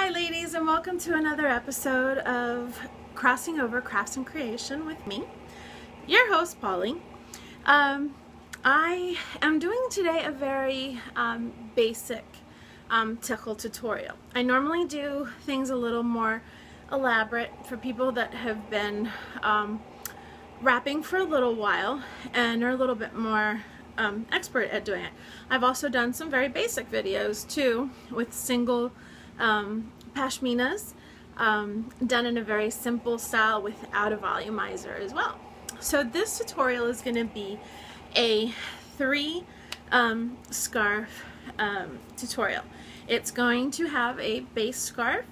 Hi ladies, and welcome to another episode of Crossing Over Crafts and Creation with me, your host Polly. I am doing today a very basic Tichel tutorial. I normally do things a little more elaborate for people that have been wrapping for a little while and are a little bit more expert at doing it. I've also done some very basic videos too with single pashminas done in a very simple style without a volumizer as well. So this tutorial is going to be a 3 scarf tutorial. It's going to have a base scarf,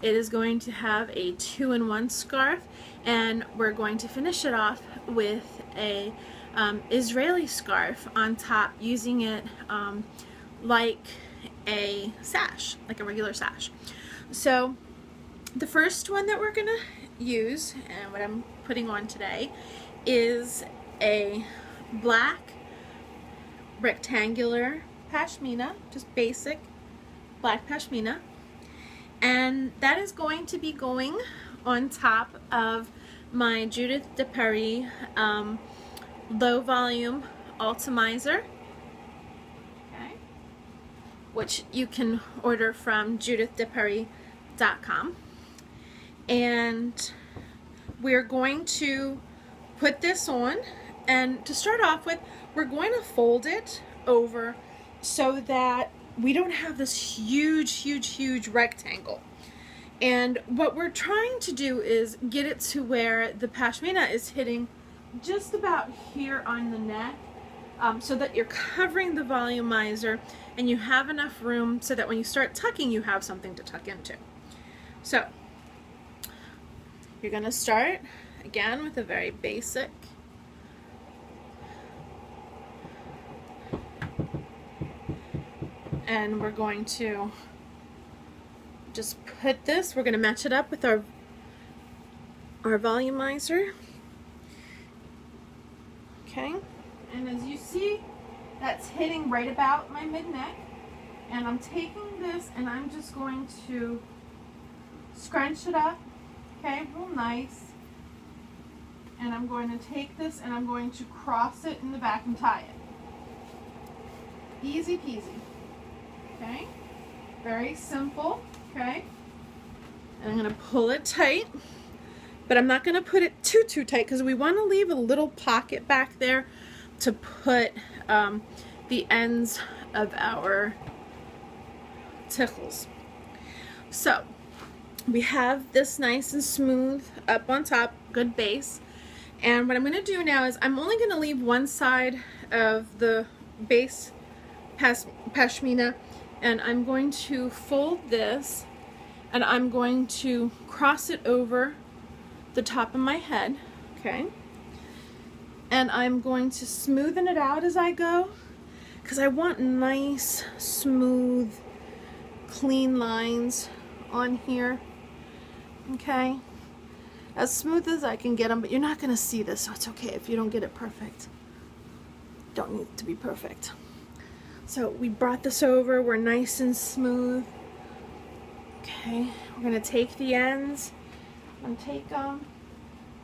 it is going to have a 2-in-1 scarf, and we're going to finish it off with a Israeli scarf on top, using it like a sash, like a regular sash. So the first one that we're gonna use, and what I'm putting on today, is a black rectangular pashmina, just basic black pashmina, and that is going to be going on top of my Judith de Paris low volume atomizer, which you can order from judithdeparis.com. And we're going to put this on, and to start off with, we're going to fold it over so that we don't have this huge rectangle. And what we're trying to do is get it to where the pashmina is hitting just about here on the neck, so that you're covering the volumizer and you have enough room so that when you start tucking, you have something to tuck into. So you're going to start again with a very basic and we're going to just put this, we're going to match it up with our volumizer. Okay, and as you see, that's hitting right about my mid-neck, and I'm taking this and I'm just going to scrunch it up, okay, real nice, and I'm going to take this and I'm going to cross it in the back and tie it. Easy peasy, okay, very simple, okay, and I'm going to pull it tight. But I'm not going to put it too tight because we want to leave a little pocket back there to put the ends of our tichels. So we have this nice and smooth up on top, good base. And what I'm going to do now is I'm only going to leave one side of the base pashmina, and I'm going to fold this and I'm going to cross it over the top of my head, okay, and I'm going to smoothen it out as I go because I want nice, smooth, clean lines on here, okay, as smooth as I can get them, but you're not going to see this, so it's okay if you don't get it perfect. Don't need it to be perfect. So we brought this over, we're nice and smooth, okay, we're going to take the ends and take them,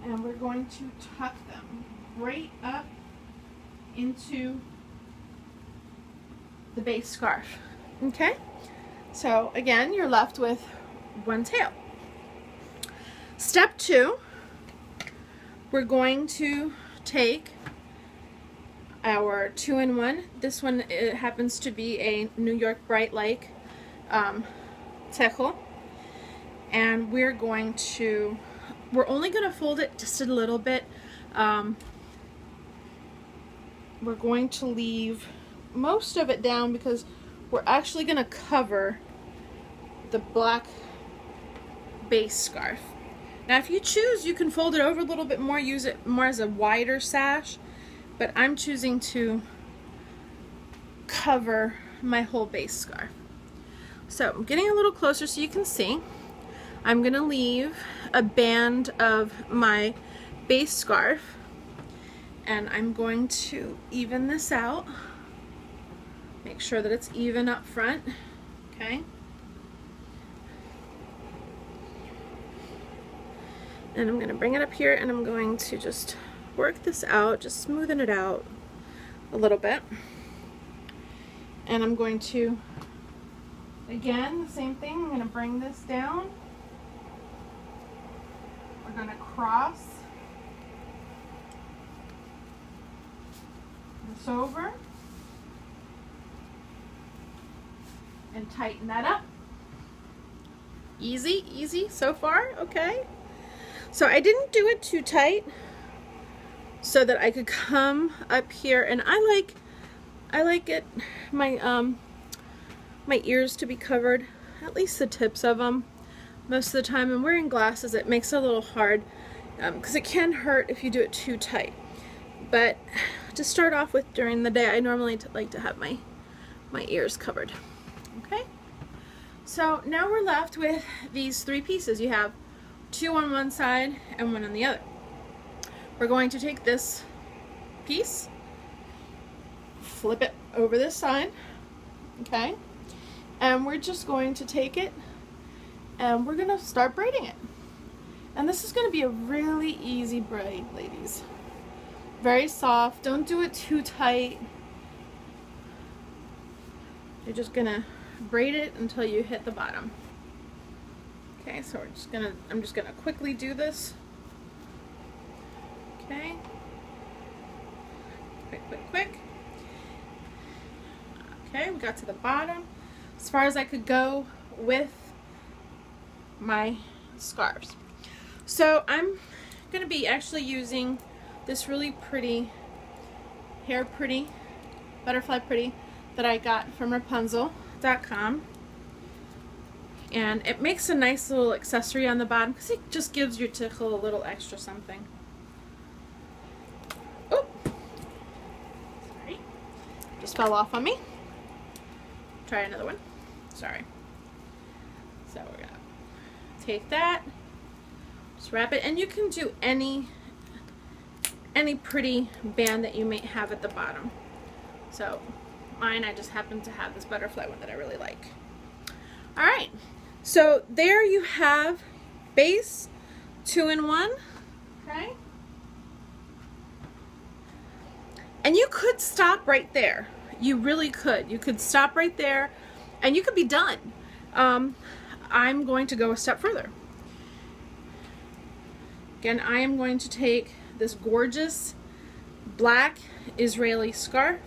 and we're going to tuck them right up into the base scarf. Okay, so again, you're left with one tail. Step 2, we're going to take our 2-in-1. This one, it happens to be a New York Bright Like Tichel. And we're only going to fold it just a little bit. We're going to leave most of it down because we're actually going to cover the black base scarf. Now if you choose, you can fold it over a little bit more, use it more as a wider sash, but I'm choosing to cover my whole base scarf. So I'm getting a little closer so you can see. I'm going to leave a band of my base scarf, and I'm going to even this out. Make sure that it's even up front, okay? And I'm going to bring it up here and I'm going to just work this out, just smoothing it out a little bit. And I'm going to, again, the same thing, I'm going to bring this down. We're going to cross this over and tighten that up. Easy, easy so far, okay? So I didn't do it too tight so that I could come up here, and I like it, my ears to be covered, at least the tips of them, most of the time. And wearing glasses, it makes it a little hard because it can hurt if you do it too tight. But to start off with during the day, I normally like to have my ears covered. Okay, so now we're left with these three pieces. You have two on one side and one on the other. We're going to take this piece, flip it over this side, okay, and we're just going to take it and we're going to start braiding it. And this is going to be a really easy braid, ladies. Very soft. Don't do it too tight. You're just going to braid it until you hit the bottom. Okay, so I'm just gonna quickly do this. Okay. Quick. Okay, we got to the bottom. As far as I could go with my scarves. So I'm gonna be actually using this really pretty, hair pretty, butterfly pretty that I got from Rapunzel.com. And it makes a nice little accessory on the bottom because it just gives your Tichel a little extra something. Oh, sorry, just fell off on me. Try another one. Sorry. So we're gonna take that, just wrap it, and you can do any pretty band that you may have at the bottom. So mine, I just happen to have this butterfly one that I really like. All right. So there you have base 2-in-1, okay? And you could stop right there. You really could. You could stop right there and you could be done. I'm going to go a step further. Again, I am going to take this gorgeous black Israeli scarf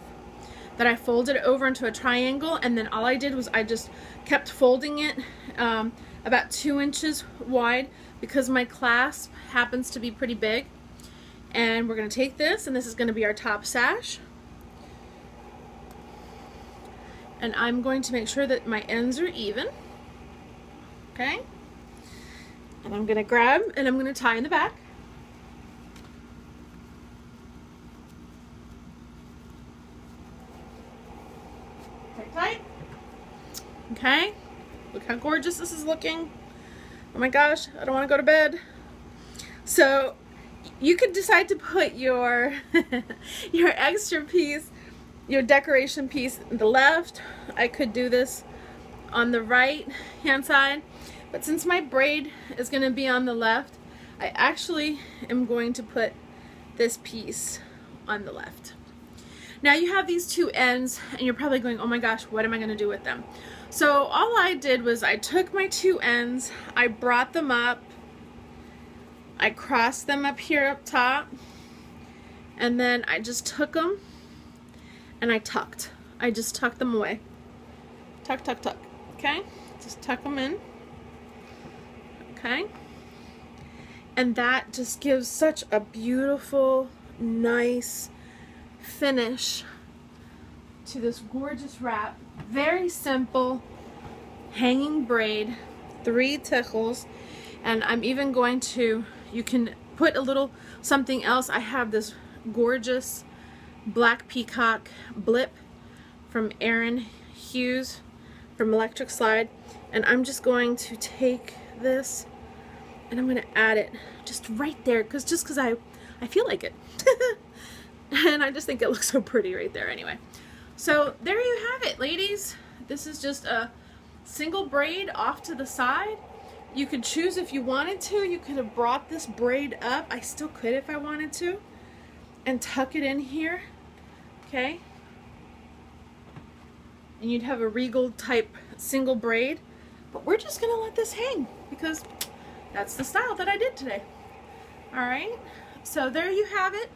that I folded over into a triangle, and then all I did was I just kept folding it about 2 inches wide because my clasp happens to be pretty big. And we're going to take this, and this is going to be our top sash. And I'm going to make sure that my ends are even. Okay? And I'm going to grab and I'm going to tie in the back. Tight. Okay, look how gorgeous this is looking. Oh my gosh, I don't want to go to bed. So you could decide to put your your extra piece, your decoration piece on the left. I could do this on the right hand side, but since my braid is going to be on the left, I actually am going to put this piece on the left. Now you have these two ends and you're probably going, oh my gosh, what am I going to do with them? So all I did was I took my two ends, I brought them up, I crossed them up here up top, and then I just took them and I tucked. I just tucked them away. Tuck, tuck, tuck. Okay? Just tuck them in. Okay? And that just gives such a beautiful, nice finish to this gorgeous wrap. Very simple hanging braid, 3 tichels, and I'm even going to, you can put a little something else. I have this gorgeous black peacock blip from Aaron Hughes from Electric Slide, and I'm just going to take this and I'm going to add it just right there because I feel like it. And I just think it looks so pretty right there anyway. So there you have it, ladies. This is just a single braid off to the side. You could choose if you wanted to. You could have brought this braid up. I still could if I wanted to. And tuck it in here, okay? And you'd have a regal type single braid. But we're just gonna let this hang because that's the style that I did today. All right, so there you have it.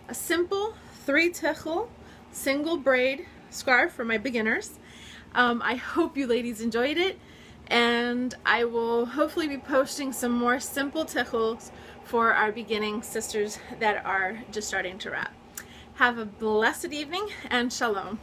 A simple 3 Tichel single braid scarf for my beginners. I hope you ladies enjoyed it, and I will hopefully be posting some more simple Tichels for our beginning sisters that are just starting to wrap. Have a blessed evening and shalom.